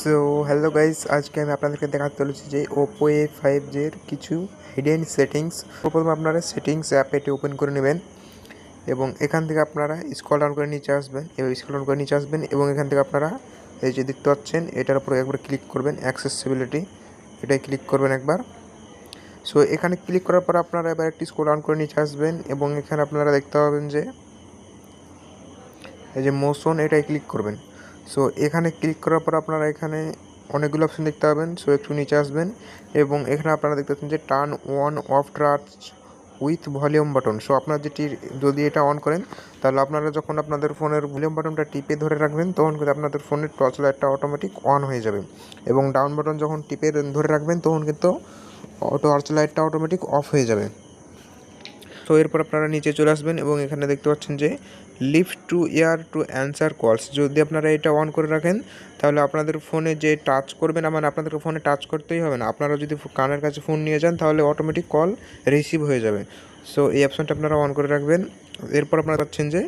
So hello guys, আজকে আমি আপনাদেরকে দেখাতে চলেছি যে ওপো A5 কিছু হিডেন সেটিংস। প্রথমে আপনারা সেটিংস অ্যাপ এটি ওপেন করে নেবেন এবং এখান থেকে আপনারা স্ক্রল ডাউন করে নিচে আসবেন এবং এখান থেকে আপনারা এই যে দেখতে পাচ্ছেন এটার উপরে একবার ক্লিক করবেন, অ্যাক্সেসিবিলিটি, এটাই ক্লিক করবেন একবার। সো এখানে ক্লিক করার পর আপনারা এবার একটি স্ক্রল ডাউন করে নিচে আসবেন এবং এখানে আপনারা দেখতে পাবেন যে এই যে মোশন, এটাই ক্লিক করবেন। সো এখানে ক্লিক করার পর আপনারা এখানে অনেকগুলো অপশন দেখতে পাবেন। সো একটু নিচে আসবেন এবং এখানে আপনারা দেখতে পাচ্ছেন যে turn on of touch with volume button. So আপনার যদি এটা অন করেন তাহলে আপনারা যখন আপনাদের ফোনের ভলিউম বাটনটা টিপে ধরে রাখবেন তখন কিন্তু আপনাদের ফোনের টর্চ লাইটটা অটোমেটিক অন হয়ে যাবে এবং ডাউন বাটন যখন টিপে ধরে রাখবেন তখন কিন্তু টর্চ লাইটটা অটোমেটিক অফ হয়ে যাবে। তো এরপর আপনারা নিচে চলে আসবেন এবং এখানে দেখতে পাচ্ছেন যে লিফট টু ইয়ার টু অ্যান্সার কলস। যদি আপনারা এটা অন করে রাখেন তাহলে আপনাদের ফোনে যে টাচ করবেন, মানে আপনাদের ফোনে টাচ করতেই হবে না, আপনারা যদি কানের কাছে ফোন নিয়ে যান তাহলে অটোমেটিক কল রিসিভ হয়ে যাবে। সো এই অপশানটা আপনারা অন করে রাখবেন। এরপর আপনারা পাচ্ছেন যে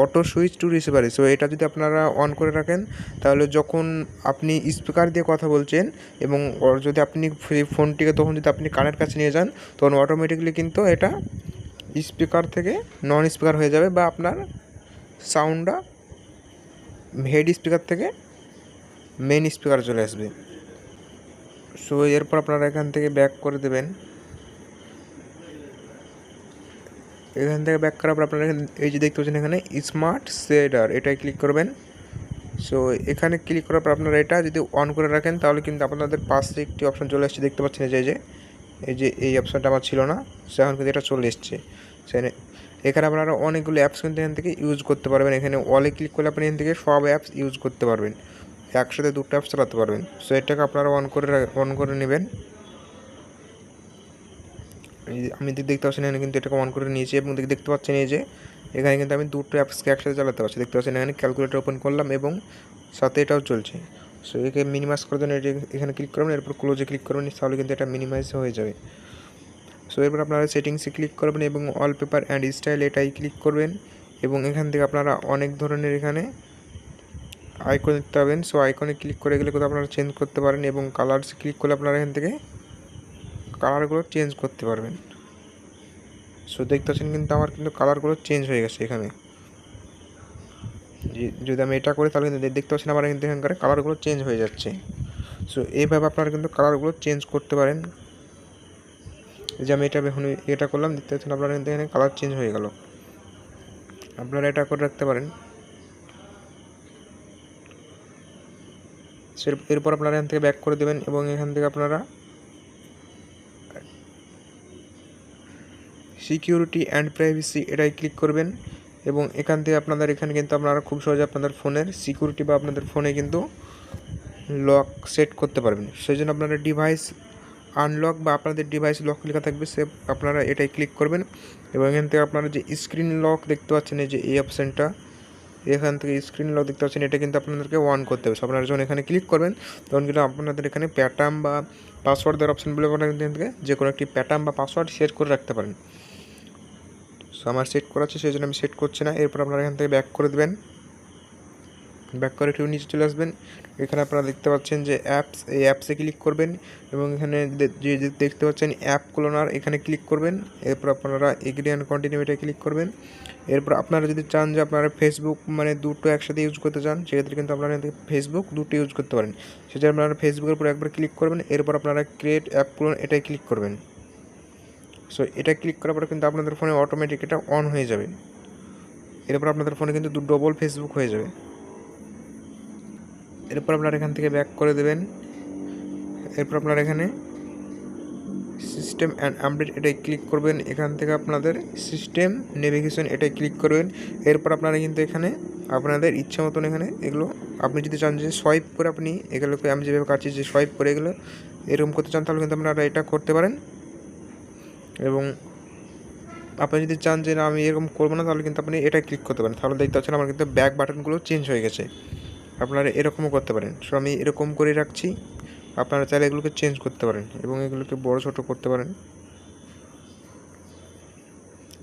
অটো সুইচ টু রিসিভারি। সো এটা যদি আপনারা অন করে রাখেন তাহলে যখন আপনি স্পিকার দিয়ে কথা বলছেন এবং যদি আপনি ফোনটিকে তখন যদি আপনি কানের কাছে নিয়ে যান তখন অটোমেটিকলি কিন্তু এটা স্পিকার থেকে নন স্পিকার হয়ে যাবে বা আপনার সাউন্ডটা হেড স্পিকার থেকে মেন স্পিকার চলে আসবে। সো এরপর আপনারা এখান থেকে ব্যাক করে দেবেন। এখান থেকে ব্যাক করার পর আপনারা এই যে দেখতে পাচ্ছেন এখানে স্মার্ট শেডার, এটাই ক্লিক করবেন। সো এখানে ক্লিক করার পর আপনারা এটা যদি অন করে রাখেন তাহলে কিন্তু আপনাদের পাশে একটি অপশন চলে আসছে, দেখতে পাচ্ছেন এই অপশানটা আমার ছিল না, সো এখন কিন্তু এটা চলে এসছে। সেখানে এখানে আপনারা অনেকগুলো অ্যাপস কিন্তু এখান থেকে ইউজ করতে পারবেন। এখানে অলে ক্লিক করলে আপনি এখান থেকে সব অ্যাপস ইউজ করতে পারবেন, একসাথে দুটো অ্যাপস চালাতে পারবেন। সো এটাকে আপনারা অন করে নেবেন। আমি দেখতে পাচ্ছেন এখানে কিন্তু এটাকে অন করে নিয়েছি এবং দেখতে পাচ্ছেন এই যে এখানে কিন্তু আমি দুটো অ্যাপসকে একসাথে চালাতে পারছি। দেখতে পাচ্ছেন এখানে ক্যালকুলেটর ওপেন করলাম এবং সাথে এটাও চলছে। সো একে মিনিমাইজ করার জন্য এখানে ক্লিক করবেন, এরপর ক্লোজে ক্লিক করবেন, তাহলে কিন্তু এটা মিনিমাইজ হয়ে যাবে। সো এরপর আপনারা সেটিংসে ক্লিক করবেন এবং ওয়ালপেপার অ্যান্ড স্টাইল, এটাই ক্লিক করবেন এবং এখান থেকে আপনারা অনেক ধরনের এখানে আইকন দেখতে পাবেন। সো আইকনে ক্লিক করে গেলে কিন্তু আপনারা চেঞ্জ করতে পারেন এবং কালার্স ক্লিক করলে আপনারা এখান থেকে কালারগুলো চেঞ্জ করতে পারবেন। সো দেখতে পাচ্ছেন কিন্তু আমার কিন্তু কালারগুলো চেঞ্জ হয়ে গেছে এখানে। যদি আমি এটা করি তাহলে কিন্তু দেখতে পাচ্ছেন আমার কিন্তু এখানকার কালারগুলো চেঞ্জ হয়ে যাচ্ছে। সো এইভাবে আপনারা কিন্তু কালারগুলো চেঞ্জ করতে পারেন। যে আমি এটা করলাম, দেখতে পাচ্ছেন আপনারা কিন্তু এখানে কালার চেঞ্জ হয়ে গেল। আপনারা এটা করে রাখতে পারেন। এরপর আপনারা এখান থেকে ব্যাক করে দেবেন এবং এখান থেকে আপনারা সিকিউরিটি অ্যান্ড প্রাইভেসি, এটাই ক্লিক করবেন এবং এখান থেকে এখানে কিন্তু আপনারা খুব সহজে আপনাদের ফোনের সিকিউরিটি বা আপনাদের ফোনে কিন্তু লক সেট করতে পারবেন। সেই জন্য আপনারা ডিভাইস আনলক বা আপনাদের ডিভাইস লক লেখা থাকবে, আপনারা এটাই ক্লিক করবেন এবং এখান থেকে আপনারা যে স্ক্রিন লক দেখতে পাচ্ছেন এই অপশানটা, এখান থেকে স্ক্রিন লক দেখতে পাচ্ছেন, এটা কিন্তু আপনাদেরকে অন করতে হবে। আপনারা যখন এখানে ক্লিক করবেন তখন কিন্তু আপনাদের এখানে প্যাটার্ন বা পাসওয়ার্ড দেওয়ার অপশানগুলো আপনারা কিন্তু এখান থেকে যে কোনো একটি প্যাটার্ন বা পাসওয়ার্ড সেট করে রাখতে পারেন। সো আমার সেট করা আছে সেই জন্য আমি সেট করছি না। এরপর আপনারা এখান থেকে ব্যাক করে দেবেন, ব্যাক করে একটু নিচে চলে আসবেন। এখানে আপনারা দেখতে পাচ্ছেন যে অ্যাপস, এই অ্যাপসে ক্লিক করবেন এবং এখানে যে দেখতে পাচ্ছেন অ্যাপ ক্লোনার, এখানে ক্লিক করবেন। এরপর আপনারা এগ্রি অ্যান্ড কন্টিনিউ, এটা ক্লিক করবেন। এরপর আপনারা যদি চান যে আপনারা ফেসবুক মানে দুটো একসাথে ইউজ করতে চান সেক্ষেত্রে কিন্তু আপনারা ফেসবুক দুটো ইউজ করতে পারেন। সেটা আপনারা ফেসবুকের উপর একবার ক্লিক করবেন, এরপর আপনারা ক্রিয়েট অ্যাপ ক্লোন, এটাই ক্লিক করবেন। সো এটা ক্লিক করার পরে কিন্তু আপনাদের ফোনে অটোমেটিক এটা অন হয়ে যাবে। এরপর আপনাদের ফোনে কিন্তু ডবল ফেসবুক হয়ে যাবে। এরপর আপনারা এখান থেকে ব্যাক করে দেবেন। এরপর আপনারা এখানে সিস্টেম অ্যান্ড আপডেট, এটাই ক্লিক করবেন। এখান থেকে আপনাদের সিস্টেম নেভিগেশন, এটাই ক্লিক করবেন। এরপর আপনারা কিন্তু এখানে আপনাদের ইচ্ছা মতন এখানে এগুলো আপনি যদি চান যে সোয়াইপ করে আপনি এগুলোকে, আমি যেভাবে কাটছি যে সোয়াইপ করে এগুলো এরকম করতে চান তাহলে কিন্তু আপনারা এটা করতে পারেন। এবং আপনি যদি চান যে না আমি এরকম করবো না তাহলে কিন্তু আপনি এটা ক্লিক করতে পারেন। তাহলে দেখতে পাচ্ছেন আমার কিন্তু ব্যাক বাটনগুলো চেঞ্জ হয়ে গেছে। আপনারা এরকমও করতে পারেন। সো আমি এরকম করে রাখছি, আপনারা চাইলে এগুলোকে চেঞ্জ করতে পারেন এবং এগুলোকে বড় ছোটো করতে পারেন,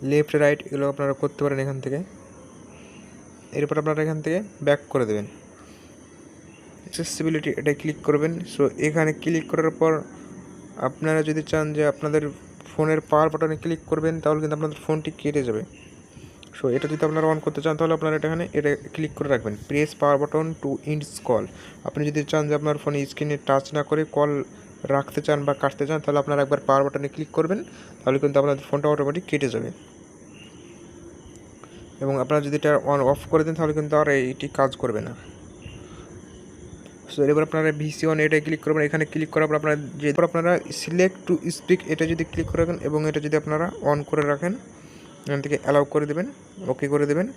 লেফট রাইট এগুলো আপনারা করতে পারেন এখান থেকে। এরপর আপনারা এখান থেকে ব্যাক করে দেবেন। অ্যাক্সেসিবিলিটি এটাই ক্লিক করবেন। সো এখানে ক্লিক করার পর আপনারা যদি চান যে আপনাদের ফোনের পাওয়ার বাটনে ক্লিক করবেন তাহলে কিন্তু আপনাদের ফোনটি কেটে যাবে। সো এটা যদি আপনারা অন করতে চান তাহলে আপনারা এখানে এটা ক্লিক করে রাখবেন, press power button to end call. আপনি যদি চান যে আপনার ফোনে স্ক্রিনে টাচ না করে কল রাখতে চান বা কাটতে চান তাহলে আপনারা একবার পাওয়ার বাটনে ক্লিক করবেন, তাহলে কিন্তু আপনাদের ফোনটা অটোমেটিক কেটে যাবে। এবং আপনারা যদি এটা অন অফ করে দেন তাহলে কিন্তু আর এইটি কাজ করবে না। সো এবার আপনারা ভিসি অন এটাই ক্লিক করবেন। এখানে ক্লিক করার পর আপনারা সিলেক্ট টু স্পিক এটা যদি ক্লিক করে রাখেন এবং এটা যদি আপনারা অন করে রাখেন, এখান থেকে অ্যালাউ করে দেবেন, ওকে করে দেবেন।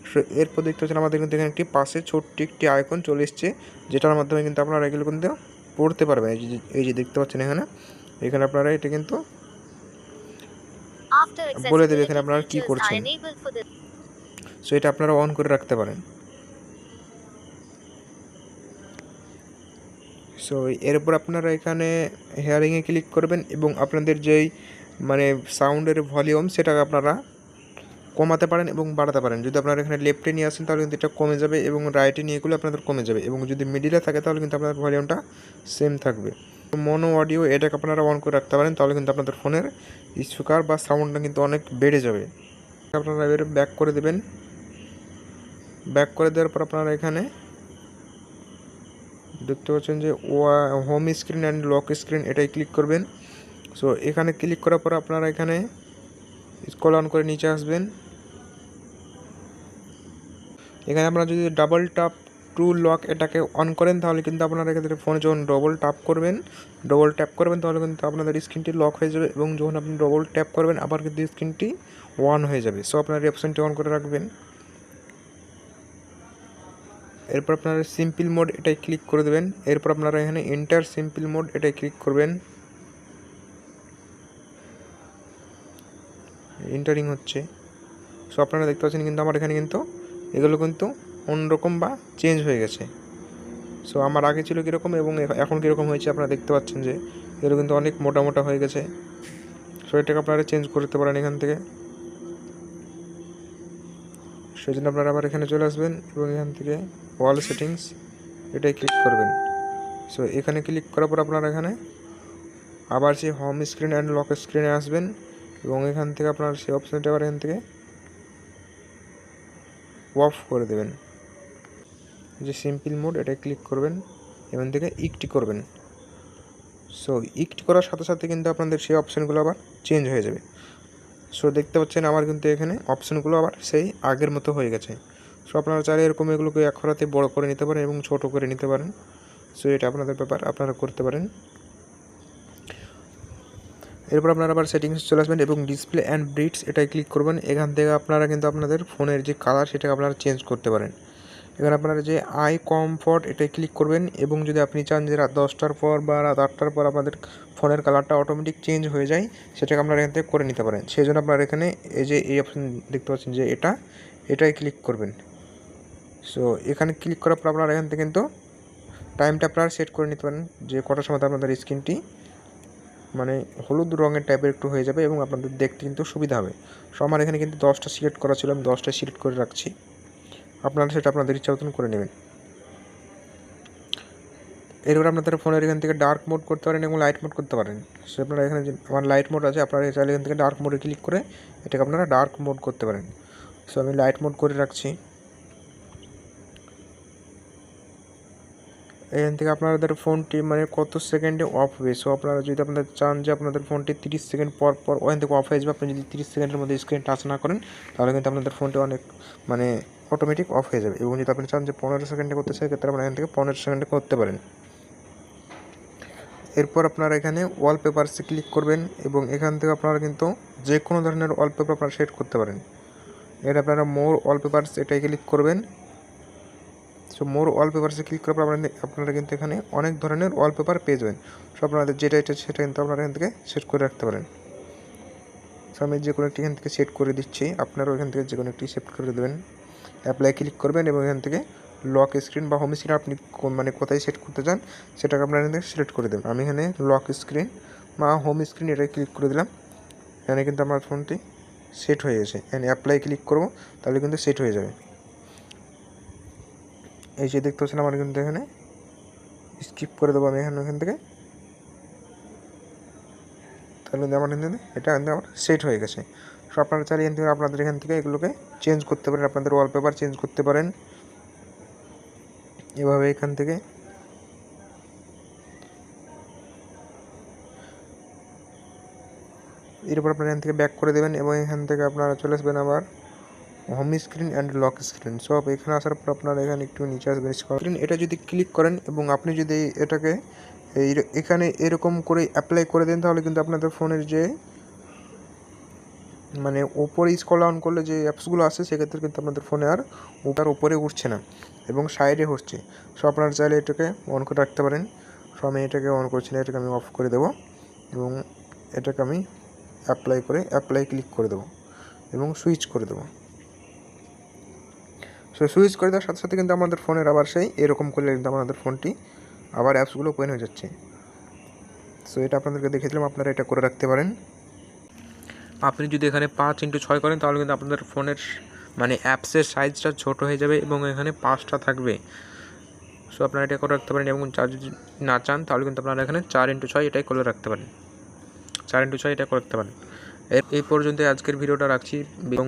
সো এরপর দেখতে পাচ্ছেন আমাদের কিন্তু এখানে একটি পাশে ছোট্ট একটি আইকন চলে এসছে, যেটার মাধ্যমে কিন্তু আপনারা এগুলো কিন্তু পড়তে পারবেন। এই যে দেখতে পাচ্ছেন এখানে আপনারা এটা কিন্তু বলে দেবে এখানে আপনারা কী করছেন। সো এটা আপনারা অন করে রাখতে পারেন। সো এরপর আপনারা এখানে হেয়ারিংয়ে ক্লিক করবেন এবং আপনাদের যেই সাউন্ডের ভলিউম সেটাকে আপনারা কমাতে পারেন এবং বাড়াতে পারেন। যদি আপনারা এখানে লেফটে নিয়ে আসেন তাহলে কিন্তু এটা কমে যাবে এবং রাইটে নিয়ে গেলে আপনাদের কমে যাবে, এবং যদি মিডিলে থাকে তাহলে কিন্তু আপনাদের ভলিউমটা সেম থাকবে। মনো অডিও এটাকে আপনারা অন করে রাখতে পারেন, তাহলে কিন্তু আপনাদের ফোনের স্পিকার বা সাউন্ডটা কিন্তু অনেক বেড়ে যাবে। আপনারা এবার ব্যাক করে দেবেন। ব্যাক করে দেওয়ার পর আপনারা এখানে দেখতে পাচ্ছেন যে home screen and lock screen এটাই ক্লিক করবেন। সো এখানে ক্লিক করার পর আপনারা এখানে স্ক্রল অন করে নিচে আসবেন। এখানে আপনারা যদি ডাবল ট্যাপ টু লক এটাকে অন করেন তাহলে কিন্তু আপনারা এখানে ফোনে যখন ডবল ট্যাপ করবেন তাহলে কিন্তু আপনাদের স্ক্রিনটি লক হয়ে যাবে, এবং যখন আপনি ডবল ট্যাপ করবেন আবার কিন্তু স্ক্রিনটি অন হয়ে যাবে। সো আপনারা এই অপশানটি অন করে রাখবেন। এরপর আপনারা সিম্পল মোড এটাই ক্লিক করে দেবেন। এরপর আপনারা এখানে এন্টার সিম্পল মোড এটাই ক্লিক করবেন। এন্টারিং হচ্ছে। সো আপনারা দেখতে পাচ্ছেন কিন্তু আমার এখানে কিন্তু এগুলো কিন্তু অন্যরকম বা চেঞ্জ হয়ে গেছে। সো আমার আগে ছিল কীরকম এবং এখন কীরকম হয়েছে আপনারা দেখতে পাচ্ছেন যে এগুলো কিন্তু অনেক মোটা মোটা হয়ে গেছে। সো এটাকে আপনারা চেঞ্জ করতে পারেন এখান থেকে। সেই জন্য আপনারা আবার এখানে চলে আসবেন এবং এখান থেকে ওয়াল সেটিংস এটাই ক্লিক করবেন। সো এখানে ক্লিক করার পর আপনারা এখানে আবার সেই হোম স্ক্রিন অ্যান্ড লক স্ক্রিনে আসবেন এবং এখান থেকে আপনার সেই অপশানটা আবার এখান থেকে অফ করে দেবেন। যে সিম্পল মোড এটাই ক্লিক করবেন, এখান থেকে ইকটি করবেন। সো ইকটি করার সাথে সাথে কিন্তু আপনাদের সেই অপশানগুলো আবার চেঞ্জ হয়ে যাবে। সো দেখতে পাচ্ছেন আমার কিন্তু এখানে অপশানগুলো আবার সেই আগের মতো হয়ে গেছে। সো আপনারা চাইলে এরকম এগুলোকে এক হাতে বড় করে নিতে পারেন এবং ছোট করে নিতে পারেন। সো এটা আপনাদের ব্যাপার, আপনারা করতে পারেন। এরপর আপনারা আবার সেটিংস চলে আসবেন এবং ডিসপ্লে অ্যান্ড ব্রিটস এটাই ক্লিক করবেন। এখান থেকে আপনারা কিন্তু আপনাদের ফোনের যে কালার সেটাকে আপনারা চেঞ্জ করতে পারেন। এখানে আপনারা যে আই কমফর্ট এটাই ক্লিক করবেন এবং যদি আপনি চান যে রাত 10টার পর বা রাত 8টার পর আপনাদের ফোনের কালারটা অটোমেটিক চেঞ্জ হয়ে যায়, সেটাকে আপনারা এখান থেকে করে নিতে পারেন। সেই জন্য আপনারা এখানে এই অপশান দেখতে পাচ্ছেন যে এটাই ক্লিক করবেন। সো এখানে ক্লিক করার পর আপনারা এখান থেকে কিন্তু টাইমটা আপনারা সেট করে নিতে পারেন যে কটার সময় আপনাদের স্ক্রিনটি হলুদ রঙের টাইপের একটু হয়ে যাবে এবং আপনাদের দেখতে কিন্তু সুবিধা হবে। সো আমার এখানে কিন্তু 10টা সিলেক্ট করা ছিল, আমি 10টা সিলেক্ট করে রাখছি। আপনারা সেটা আপনাদের ইচ্ছা মতন করে নেবেন। এরপর আপনাদের ফোনের এখান থেকে ডার্ক মোড করতে পারেন এবং লাইট মোড করতে পারেন। সো আপনারা এখানে যে আমার লাইট মোড আছে, আপনারা চাইলে এখান থেকে ডার্ক মোডে ক্লিক করে এটাকে আপনারা ডার্ক মোড করতে পারেন। সো আমি লাইট মোড করে রাখছি। এখান থেকে আপনাদের ফোনটি কত সেকেন্ডে অফ হবে। সো আপনারা যদি আপনাদের চান যে আপনাদের ফোনটি 30 সেকেন্ড পর ওখান থেকে অফ হয়ে যাবে, আপনি যদি 30 সেকেন্ডের মধ্যে স্ক্রিন টাচ না করেন তাহলে কিন্তু আপনাদের ফোনটি অনেক অটোমেটিক অফ হয়ে যাবে। এবং যদি আপনি চান যে 15 সেকেন্ডে করতে চাই সেক্ষেত্রে আপনারা এখান থেকে 15 সেকেন্ডে করতে পারেন। এরপর আপনারা এখানে ওয়ালপেপারসে ক্লিক করবেন এবং এখান থেকে আপনারা কিন্তু যে কোনো ধরনের ওয়ালপেপার আপনারা সেট করতে পারেন। এর আপনারা মোর ওয়ালপেপারস এটাই ক্লিক করবেন। সো মোর ওয়ালপেপারসে ক্লিক করার পর আপনারা কিন্তু এখানে অনেক ধরনের ওয়ালপেপার পেয়ে যাবেন। সো আপনাদের যেটা সেটা কিন্তু আপনারা এখান থেকে সেট করে রাখতে পারেন। সো আমি যে কোনো একটি এখান থেকে সেট করে দিচ্ছি, আপনারাও এখান থেকে যে কোনো একটি সেট করে দেবেন। অ্যাপ্লাই ক্লিক করবেন এবং এখান থেকে লক স্ক্রিন বা হোম স্ক্রিন আপনি কোথায় সেট করতে চান সেটাকে আপনারা এখান থেকে সিলেক্ট করে দেবেন। আমি এখানে লক স্ক্রিন বা হোম স্ক্রিন এটাই ক্লিক করে দিলাম। এখানে কিন্তু আমার ফোনটি সেট হয়ে গেছে। এখানে অ্যাপ্লাই ক্লিক করব তাহলে কিন্তু সেট হয়ে যাবে। এই যে দেখতে পাচ্ছেন আমার কিন্তু এখানে স্কিপ করে দেবো আমি এখান থেকে। তাহলে আমার এটা আমার সেট হয়ে গেছে। সো আপনারা চাইলে এখান থেকে আপনাদের এখান থেকে এগুলোকে চেঞ্জ করতে পারেন, আপনাদের ওয়ালপেপার চেঞ্জ করতে পারেন এভাবে এখান থেকে। এরপর আপনারা এখান থেকে ব্যাক করে দেবেন এবং এখান থেকে আপনারা চলে আসবেন আবার home screen and lock screen. সব এখানে আসার পর আপনারা এখানে একটু নিচে আসবেন স্ক্রিন, এটা যদি ক্লিক করেন এবং আপনি যদি এটাকে এখানে এরকম করে অ্যাপ্লাই করে দেন তাহলে কিন্তু আপনাদের ফোনের যে মানে ওপরে স্ক্রল ডাউন করলে যে অ্যাপসগুলো আসে সেক্ষেত্রে কিন্তু আপনাদের ফোনে আর উপরে উঠছে না এবং সাইডে হচ্ছে। সো আপনারা চাইলে এটাকে অন করে রাখতে পারেন। সো আমি এটাকে অন করছি না, এটাকে আমি অফ করে দেবো এবং এটাকে আমি অ্যাপ্লাই ক্লিক করে দেবো এবং সুইচ করে দেবো। সো সুইচ করে দেওয়ার সাথে সাথে কিন্তু আমাদের ফোনের আবার সেই এরকম করলে কিন্তু আমাদের ফোনটি আবার অ্যাপসগুলো ওপেন হয়ে যাচ্ছে। সো এটা আপনাদেরকে দেখিয়েছিলাম, আপনারা এটা করে রাখতে পারেন। আপনি যদি এখানে 5x6 করেন তাহলে কিন্তু আপনাদের ফোনের মানে অ্যাপসের সাইজটা ছোট হয়ে যাবে এবং এখানে 5টা থাকবে। সো আপনারা এটা করে রাখতে পারেন এবং যদি না চান তাহলে কিন্তু আপনারা এখানে 4x6 এটাই করে রাখতে পারেন, 4x6 এটা করে রাখতে পারেন। এই পর্যন্ত আজকের ভিডিওটা রাখছি এবং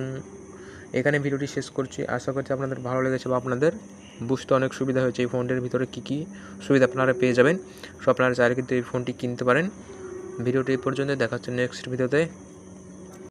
এখানে ভিডিওটি শেষ করছি। আশা করছি আপনাদের ভালো লেগেছে বা আপনাদের বুঝতে অনেক সুবিধা হয়েছে এই ফোনটির ভিতরে কী কী সুবিধা আপনারা পেয়ে যাবেন। সো আপনারা চাইলে কিন্তু এই ফোনটি কিনতে পারেন। ভিডিওটি এই পর্যন্ত, দেখা হচ্ছে নেক্সট ভিডিওতে।